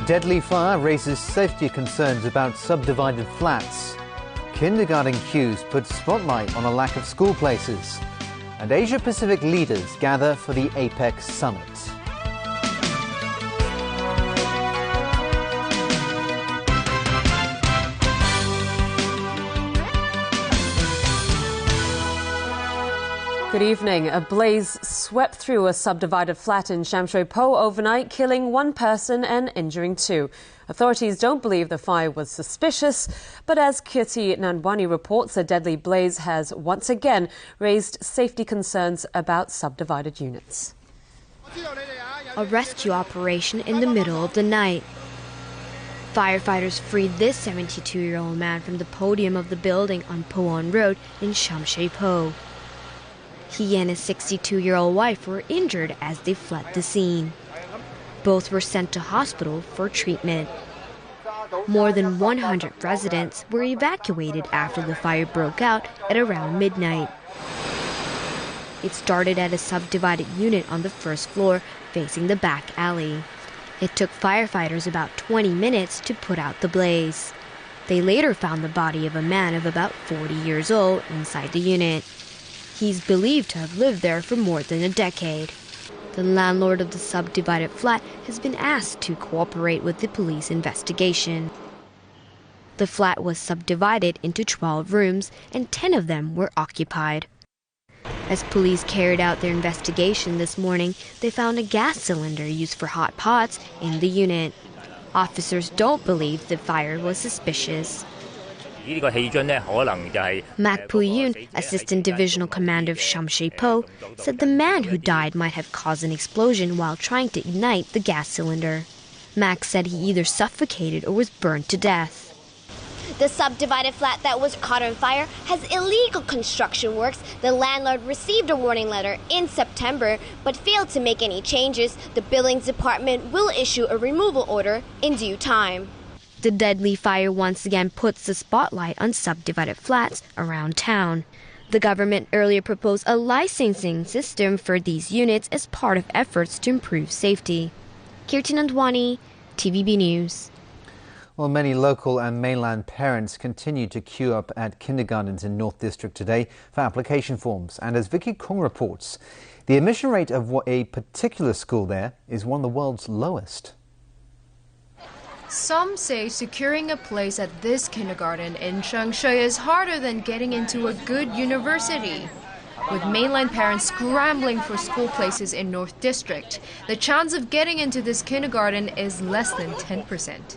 Deadly fire raises safety concerns about subdivided flats. Kindergarten queues put spotlight on a lack of school places. And Asia-Pacific leaders gather for the APEC summit. Good evening. A blaze swept through a subdivided flat in Sham Shui Po overnight, killing one person and injuring two. Authorities don't believe the fire was suspicious, but as Kirti Nandwani reports, a deadly blaze has once again raised safety concerns about subdivided units. A rescue operation in the middle of the night. Firefighters freed this 72-year-old man from the podium of the building on Po On Road in Sham Shui Po. He and his 62-year-old wife were injured as they fled the scene. Both were sent to hospital for treatment. More than 100 residents were evacuated after the fire broke out at around midnight. It started at a subdivided unit on the first floor facing the back alley. It took firefighters about 20 minutes to put out the blaze. They later found the body of a man of about 40 years old inside the unit. He's believed to have lived there for more than a decade. The landlord of the subdivided flat has been asked to cooperate with the police investigation. The flat was subdivided into 12 rooms, and 10 of them were occupied. As police carried out their investigation this morning, they found a gas cylinder used for hot pots in the unit. Officers don't believe the fire was suspicious. Mak Puyun, Assistant Divisional Commander of Sham Shui Po, said the man who died might have caused an explosion while trying to ignite the gas cylinder. Mak said he either suffocated or was burned to death. The subdivided flat that was caught on fire has illegal construction works. The landlord received a warning letter in September but failed to make any changes. The buildings department will issue a removal order in due time. The deadly fire once again puts the spotlight on subdivided flats around town. The government earlier proposed a licensing system for these units as part of efforts to improve safety. Kirti Nandwani, TVB News. Well, many local and mainland parents continue to queue up at kindergartens in North District today for application forms. And as Vicky Kong reports, the admission rate of a particular school there is one of the world's lowest. Some say securing a place at this kindergarten in Changshui is harder than getting into a good university. With mainland parents scrambling for school places in North District, the chance of getting into this kindergarten is less than 10%.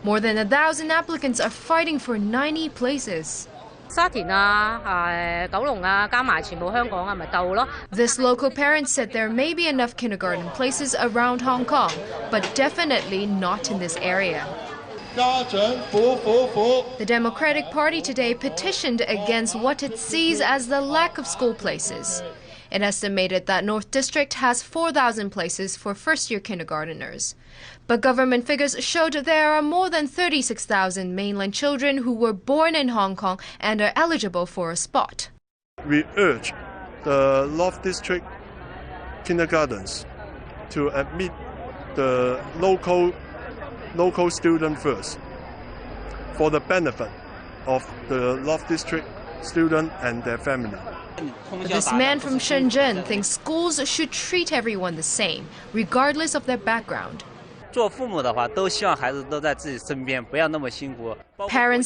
More than 1,000 applicants are fighting for 90 places. This local parent said there may be enough kindergarten places around Hong Kong, but definitely not in this area. The Democratic Party today petitioned against what it sees as the lack of school places. It estimated that North District has 4,000 places for first-year kindergarteners. But government figures showed there are more than 36,000 mainland children who were born in Hong Kong and are eligible for a spot. We urge the North District kindergartens to admit the local student first for the benefit of the North District student and their family. This man from Shenzhen thinks schools should treat everyone the same, regardless of their background. Parents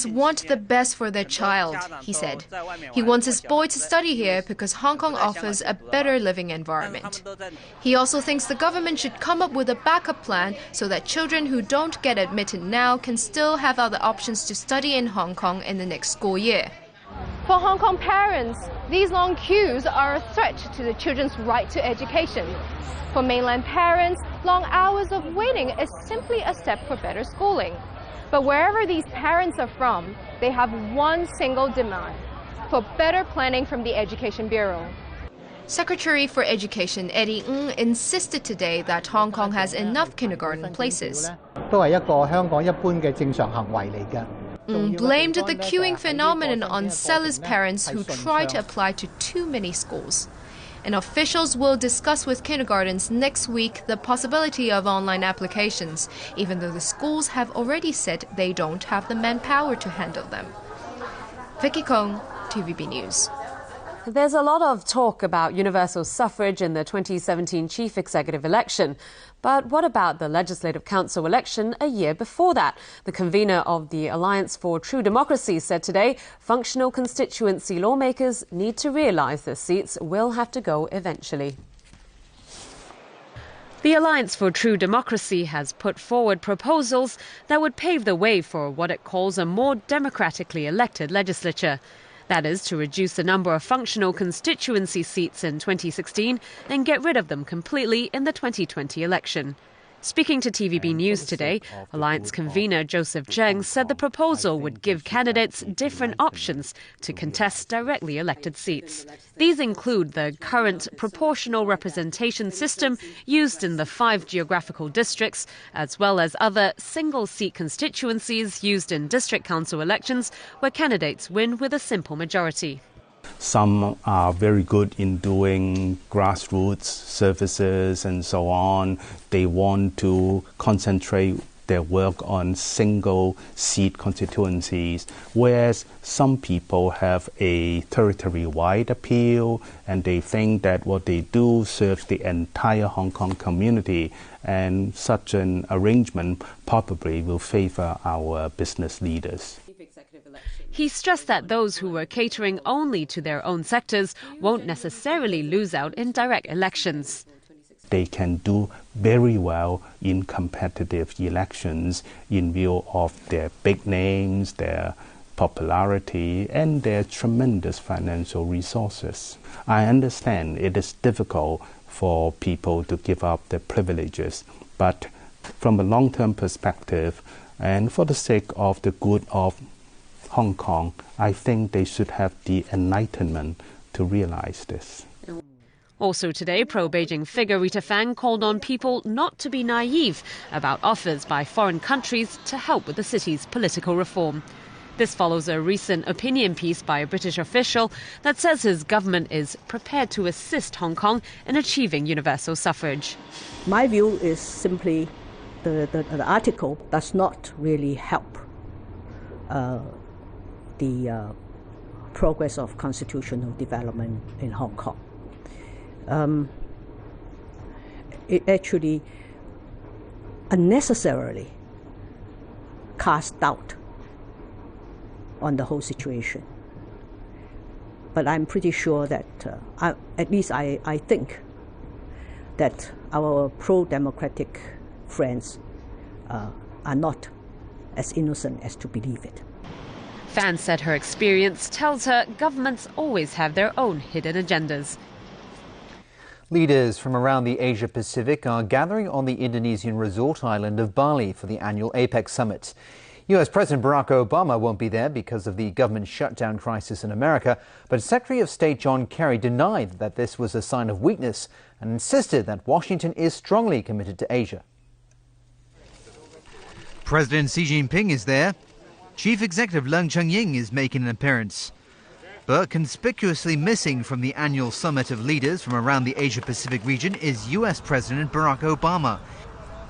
want the best for their child, he said. He wants his boy to study here because Hong Kong offers a better living environment. He also thinks the government should come up with a backup plan so that children who don't get admitted now can still have other options to study in Hong Kong in the next school year. For Hong Kong parents, these long queues are a threat to the children's right to education. For mainland parents, long hours of waiting is simply a step for better schooling. But wherever these parents are from, they have one single demand: for better planning from the Education Bureau. Secretary for Education Eddie Ng insisted today that Hong Kong has enough kindergarten places. Ng blamed the queuing phenomenon on sellers' parents who try to apply to too many schools. And officials will discuss with kindergartens next week the possibility of online applications, even though the schools have already said they don't have the manpower to handle them. Vicky Kong, TVB News. There's a lot of talk about universal suffrage in the 2017 chief executive election. But what about the Legislative Council election a year before that? The convener of the Alliance for True Democracy said today functional constituency lawmakers need to realise their seats will have to go eventually. The Alliance for True Democracy has put forward proposals that would pave the way for what it calls a more democratically elected legislature. That is, to reduce the number of functional constituency seats in 2016 and get rid of them completely in the 2020 election. Speaking to TVB News today, Alliance convener Joseph Cheng said the proposal would give candidates different options to contest directly elected seats. These include the current proportional representation system used in the 5 geographical districts, as well as other single-seat constituencies used in district council elections where candidates win with a simple majority. Some are very good in doing grassroots services and so on. They want to concentrate their work on single-seat constituencies, whereas some people have a territory-wide appeal and they think that what they do serves the entire Hong Kong community, and such an arrangement probably will favor our business leaders. He stressed that those who were catering only to their own sectors won't necessarily lose out in direct elections. They can do very well in competitive elections in view of their big names, their popularity, and their tremendous financial resources. I understand it is difficult for people to give up their privileges, but from a long-term perspective and for the sake of the good of Hong Kong, I think they should have the enlightenment to realize this. Also today, pro-Beijing figure Rita Fang called on people not to be naive about offers by foreign countries to help with the city's political reform. This follows a recent opinion piece by a British official that says his government is prepared to assist Hong Kong in achieving universal suffrage. My view is simply the article does not really help the progress of constitutional development in Hong Kong. It actually unnecessarily casts doubt on the whole situation. But I'm pretty sure that, at least I think, that our pro-democratic friends are not as innocent as to believe it. Fan said her experience tells her governments always have their own hidden agendas. Leaders from around the Asia-Pacific are gathering on the Indonesian resort island of Bali for the annual APEC summit. US President Barack Obama won't be there because of the government shutdown crisis in America, but Secretary of State John Kerry denied that this was a sign of weakness and insisted that Washington is strongly committed to Asia. President Xi Jinping is there. Chief Executive Leung Chun-ying is making an appearance. But conspicuously missing from the annual summit of leaders from around the Asia-Pacific region is US President Barack Obama.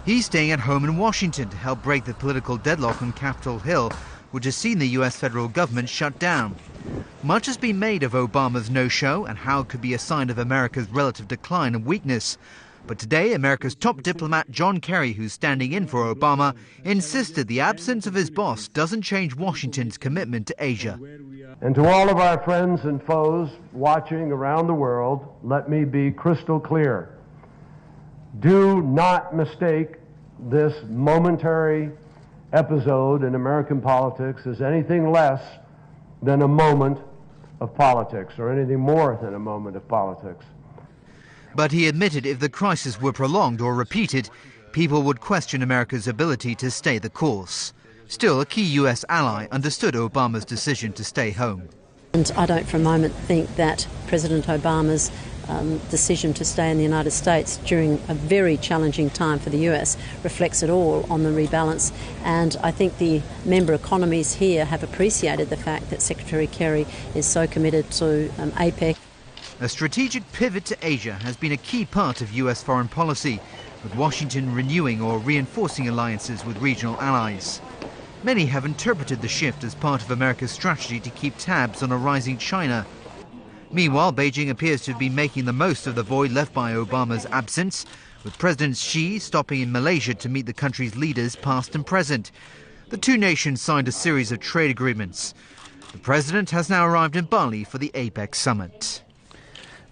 He's staying at home in Washington to help break the political deadlock on Capitol Hill, which has seen the US federal government shut down. Much has been made of Obama's no-show and how it could be a sign of America's relative decline and weakness. But today, America's top diplomat John Kerry, who's standing in for Obama, insisted the absence of his boss doesn't change Washington's commitment to Asia. And to all of our friends and foes watching around the world, let me be crystal clear. Do not mistake this momentary episode in American politics as anything less than a moment of politics, or anything more than a moment of politics. But he admitted if the crisis were prolonged or repeated, people would question America's ability to stay the course. Still, a key US ally understood Obama's decision to stay home. And I don't for a moment think that President Obama's decision to stay in the United States during a very challenging time for the US reflects it all on the rebalance. And I think the member economies here have appreciated the fact that Secretary Kerry is so committed to APEC. A strategic pivot to Asia has been a key part of US foreign policy, with Washington renewing or reinforcing alliances with regional allies. Many have interpreted the shift as part of America's strategy to keep tabs on a rising China. Meanwhile, Beijing appears to have been making the most of the void left by Obama's absence, with President Xi stopping in Malaysia to meet the country's leaders past and present. The two nations signed a series of trade agreements. The president has now arrived in Bali for the APEC summit.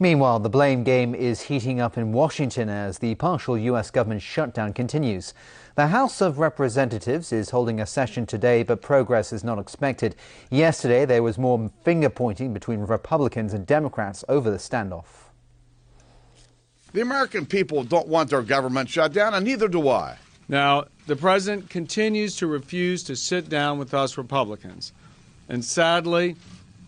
Meanwhile, the blame game is heating up in Washington as the partial US government shutdown continues. The House of Representatives is holding a session today, but progress is not expected. Yesterday, there was more finger-pointing between Republicans and Democrats over the standoff. The American people don't want their government shut down, and neither do I. Now, the president continues to refuse to sit down with us Republicans. And sadly,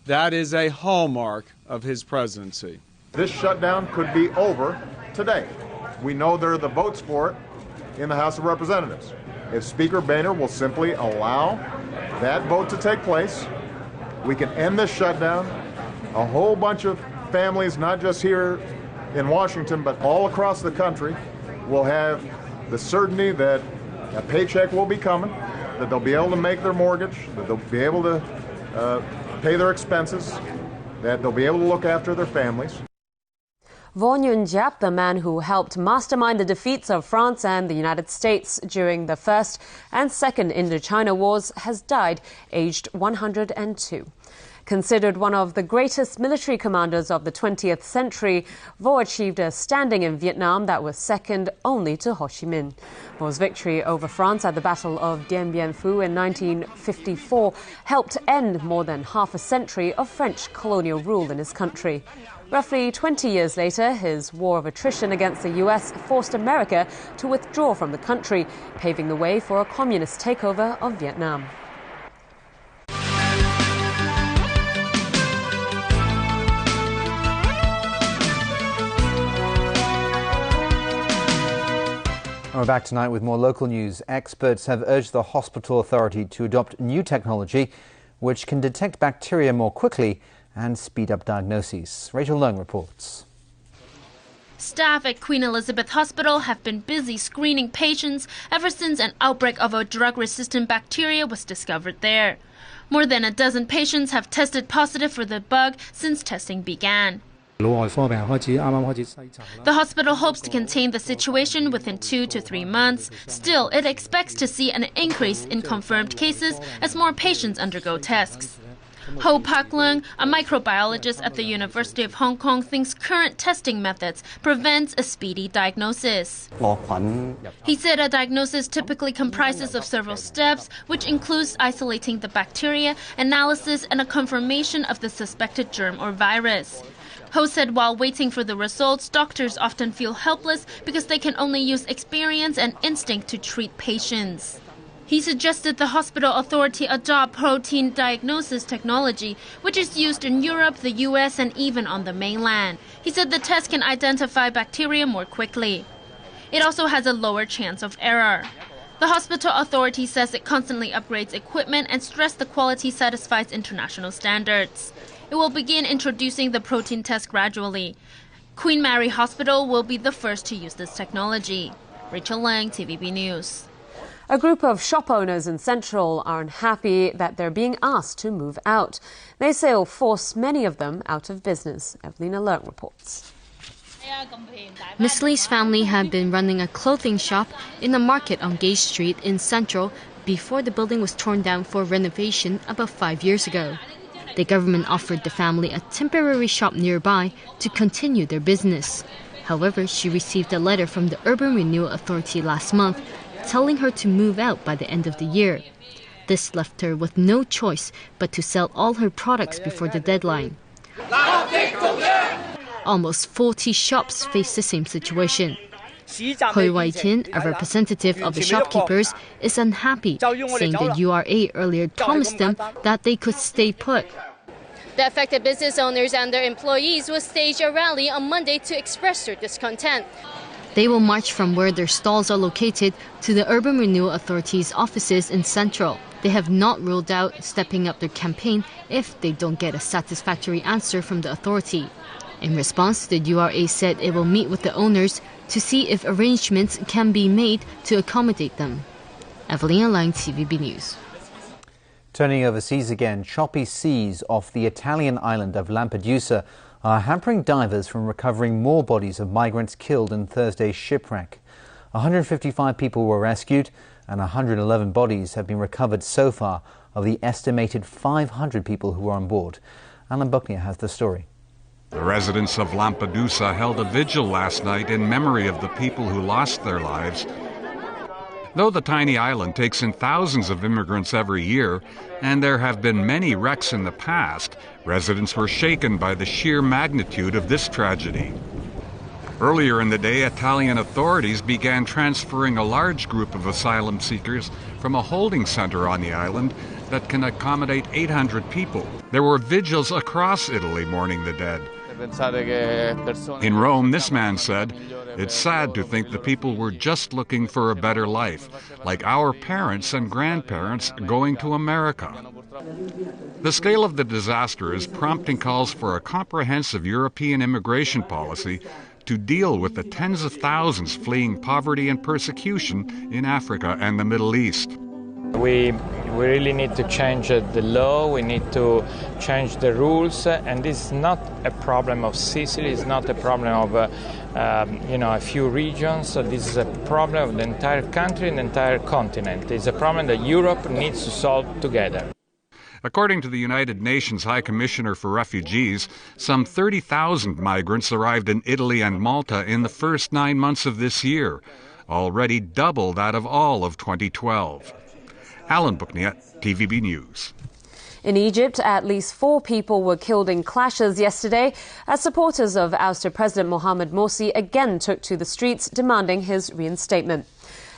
that is a hallmark of his presidency. This shutdown could be over today. We know there are the votes for it in the House of Representatives. If Speaker Boehner will simply allow that vote to take place, we can end this shutdown. A whole bunch of families, not just here in Washington, but all across the country, will have the certainty that a paycheck will be coming, that they'll be able to make their mortgage, that they'll be able to pay their expenses, that they'll be able to look after their families. Von Yun-jiap, the man who helped mastermind the defeats of France and the United States during the First and Second Indochina Wars, has died, aged 102. Considered one of the greatest military commanders of the 20th century, Vo achieved a standing in Vietnam that was second only to Ho Chi Minh. Vo's victory over France at the Battle of Dien Bien Phu in 1954 helped end more than half a century of French colonial rule in his country. Roughly 20 years later, his war of attrition against the US forced America to withdraw from the country, paving the way for a communist takeover of Vietnam. We're back tonight with more local news. Experts have urged the hospital authority to adopt new technology which can detect bacteria more quickly and speed up diagnoses. Rachel Leung reports. Staff at Queen Elizabeth Hospital have been busy screening patients ever since an outbreak of a drug-resistant bacteria was discovered there. More than a dozen patients have tested positive for the bug since testing began. The hospital hopes to contain the situation within 2 to 3 months. Still, it expects to see an increase in confirmed cases as more patients undergo tests. Ho Pak Leung, a microbiologist at the University of Hong Kong, thinks current testing methods prevents a speedy diagnosis. He said a diagnosis typically comprises of several steps, which includes isolating the bacteria, analysis, and a confirmation of the suspected germ or virus. Ho said while waiting for the results, doctors often feel helpless because they can only use experience and instinct to treat patients. He suggested the hospital authority adopt protein diagnosis technology, which is used in Europe, the US, and even on the mainland. He said the test can identify bacteria more quickly. It also has a lower chance of error. The hospital authority says it constantly upgrades equipment and stressed the quality satisfies international standards. It will begin introducing the protein test gradually. Queen Mary Hospital will be the first to use this technology. Rachel Leung, TVB News. A group of shop owners in Central are unhappy that they're being asked to move out. They say it will force many of them out of business. Evelina Leung reports. Miss Lee's family had been running a clothing shop in a market on Gay Street in Central before the building was torn down for renovation about 5 years ago. The government offered the family a temporary shop nearby to continue their business. However, she received a letter from the Urban Renewal Authority last month telling her to move out by the end of the year. This left her with no choice but to sell all her products before the deadline. Almost 40 shops face the same situation. Hui Wai-tin, a representative of the shopkeepers, is unhappy, saying the URA earlier promised them that they could stay put. The affected business owners and their employees will stage a rally on Monday to express their discontent. They will march from where their stalls are located to the Urban Renewal Authority's offices in Central. They have not ruled out stepping up their campaign if they don't get a satisfactory answer from the authority. In response, the URA said it will meet with the owners to see if arrangements can be made to accommodate them. Evelina Lang, TVB News. Turning overseas again, choppy seas off the Italian island of Lampedusa are hampering divers from recovering more bodies of migrants killed in Thursday's shipwreck. 155 people were rescued and 111 bodies have been recovered so far of the estimated 500 people who were on board. Alan Buckner has the story. The residents of Lampedusa held a vigil last night in memory of the people who lost their lives. Though the tiny island takes in thousands of immigrants every year, and there have been many wrecks in the past, residents were shaken by the sheer magnitude of this tragedy. Earlier in the day, Italian authorities began transferring a large group of asylum seekers from a holding center on the island that can accommodate 800 people. There were vigils across Italy mourning the dead. In Rome, this man said, "It's sad to think the people were just looking for a better life, like our parents and grandparents going to America." The scale of the disaster is prompting calls for a comprehensive European immigration policy to deal with the tens of thousands fleeing poverty and persecution in Africa and the Middle East. We really need to change the law, we need to change the rules, and this is not a problem of Sicily, it's not a problem of a few regions. This is a problem of the entire country and the entire continent. It's a problem that Europe needs to solve together. According to the United Nations High Commissioner for Refugees, some 30,000 migrants arrived in Italy and Malta in the first 9 months of this year, already double that of all of 2012. Alan Buckner, TVB News. In Egypt, at least 4 people were killed in clashes yesterday as supporters of ousted President Mohamed Morsi again took to the streets demanding his reinstatement.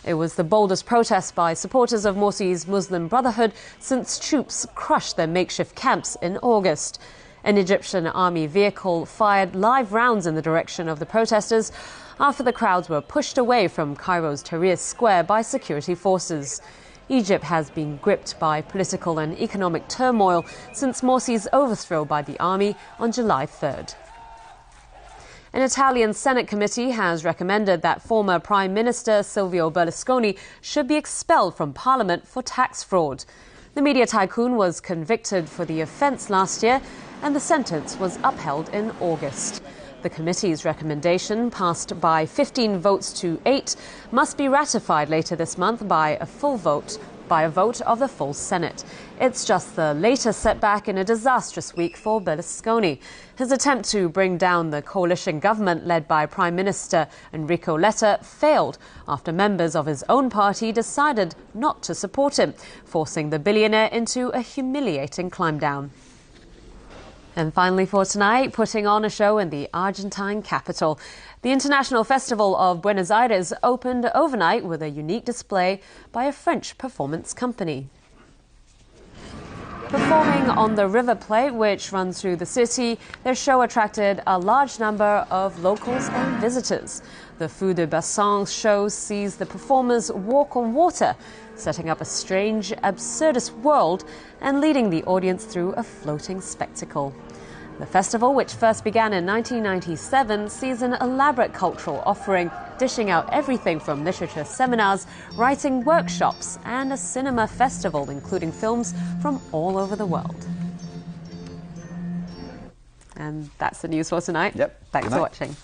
It was the boldest protest by supporters of Morsi's Muslim Brotherhood since troops crushed their makeshift camps in August. An Egyptian army vehicle fired live rounds in the direction of the protesters after the crowds were pushed away from Cairo's Tahrir Square by security forces. Egypt has been gripped by political and economic turmoil since Morsi's overthrow by the army on July 3rd. An Italian Senate committee has recommended that former Prime Minister Silvio Berlusconi should be expelled from Parliament for tax fraud. The media tycoon was convicted for the offence last year, and the sentence was upheld in August. The committee's recommendation, passed by 15 votes to 8, must be ratified later this month by a vote of the full Senate. It's just the latest setback in a disastrous week for Berlusconi. His attempt to bring down the coalition government led by Prime Minister Enrico Letta failed after members of his own party decided not to support him, forcing the billionaire into a humiliating climb down. And finally for tonight, putting on a show in the Argentine capital. The International Festival of Buenos Aires opened overnight with a unique display by a French performance company. Performing on the River Plate, which runs through the city, their show attracted a large number of locals and visitors. The Feu de Bassin show sees the performers walk on water, setting up a strange, absurdist world and leading the audience through a floating spectacle. The festival, which first began in 1997, sees an elaborate cultural offering, dishing out everything from literature seminars, writing workshops, and a cinema festival, including films from all over the world. And that's the news for tonight. Yep. Thanks for watching.